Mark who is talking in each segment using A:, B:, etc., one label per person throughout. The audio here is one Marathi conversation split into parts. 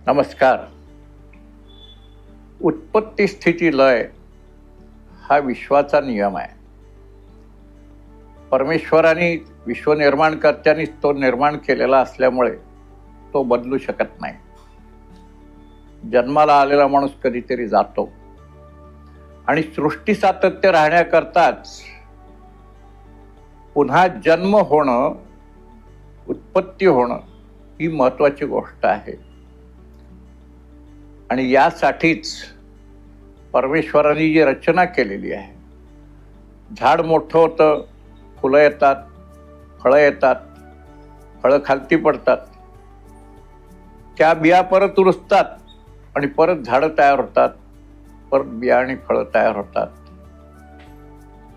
A: नमस्कार. उत्पत्ती स्थिती लय हा विश्वाचा नियम आहे. परमेश्वराने विश्वनिर्माणकर्त्यांनी तो निर्माण केलेला असल्यामुळे तो बदलू शकत नाही. जन्माला आलेला माणूस कधीतरी जातो आणि सृष्टी सातत्य राहण्याकरताच पुन्हा जन्म होणं, उत्पत्ती होणं ही महत्त्वाची गोष्ट आहे. आणि यासाठीच परमेश्वराने जी रचना केलेली आहे, झाड मोठं होतं, फुलं येतात, फळं येतात, फळं खालती पडतात, त्या बिया परत रुजतात आणि परत झाडं तयार होतात, परत बिया आणि फळं तयार होतात.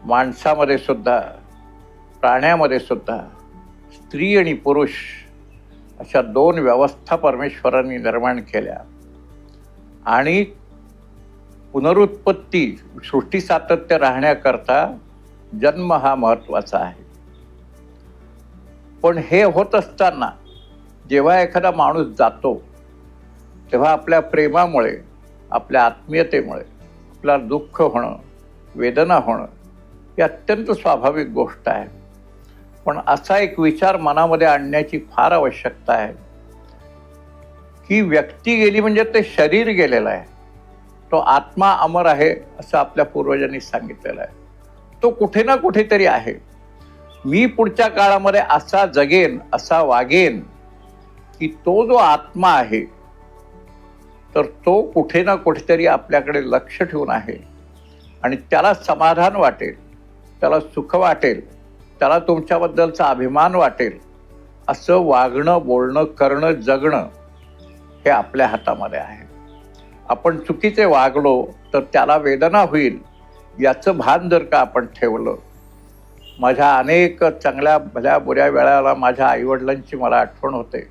A: माणसामध्ये सुद्धा, प्राण्यामध्ये सुद्धा स्त्री आणि पुरुष अशा दोन व्यवस्था परमेश्वरांनी निर्माण केल्या आणि पुनरुत्पत्ती, सृष्टी सातत्य राहण्याकरता जन्म हा महत्त्वाचा आहे. पण हे होत असताना जेव्हा एखादा माणूस जातो तेव्हा आपल्या प्रेमामुळे, आपल्या आत्मीयतेमुळे आपल्याला दुःख होणं, वेदना होणं ही अत्यंत स्वाभाविक गोष्ट आहे. पण असा एक विचार मनामध्ये आणण्याची फार आवश्यकता आहे की व्यक्ती गेली म्हणजे ते शरीर गेलेलं आहे, तो आत्मा अमर आहे असं आपल्या पूर्वजांनी सांगितलेलं आहे. तो कुठे ना कुठेतरी आहे. मी पुढच्या काळामध्ये असा जगेन, असा वागेन की तो जो आत्मा आहे तर तो कुठे ना कुठेतरी आपल्याकडे लक्ष ठेवून आहे आणि त्याला समाधान वाटेल, त्याला सुख वाटेल, त्याला तुमच्याबद्दलचा अभिमान वाटेल असं वागणं, बोलणं, करणं, जगणं हे आपल्या हातामध्ये आहे. आपण चुकीचे वागलो तर त्याला वेदना होईल याचं भान जर का आपण ठेवलं. माझ्या अनेक चांगल्या भल्या बुऱ्या वेळाला माझ्या आईवडिलांची मला आठवण होते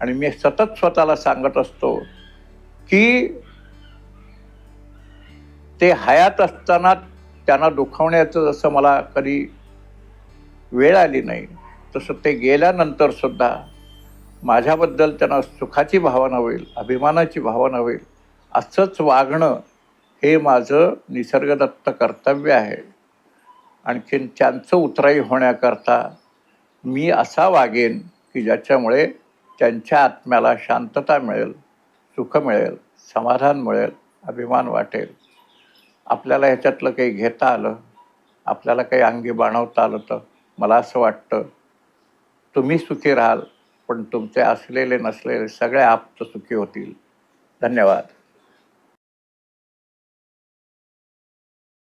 A: आणि मी सतत स्वतःला सांगत असतो की ते हयात असताना त्यांना दुखवण्याचं जसं मला कधी वेळ आली नाही, तसं ते गेल्यानंतर सुद्धा माझ्याबद्दल त्यांना सुखाची भावना होईल, अभिमानाची भावना होईल असंच वागणं हे माझं निसर्गदत्त कर्तव्य आहे. आणखीन त्यांचं उतराई होण्याकरता मी असा वागेन की ज्याच्यामुळे त्यांच्या आत्म्याला शांतता मिळेल, सुख मिळेल, समाधान मिळेल, अभिमान वाटेल. आपल्याला ह्याच्यातलं काही घेता आलं, आपल्याला काही अंगी बाणवता आलं तर मला असं वाटतं तुम्ही सुखी राहाल, पण तुमचे असलेले नसलेले सगळे आप्त सुखी होतील. धन्यवाद.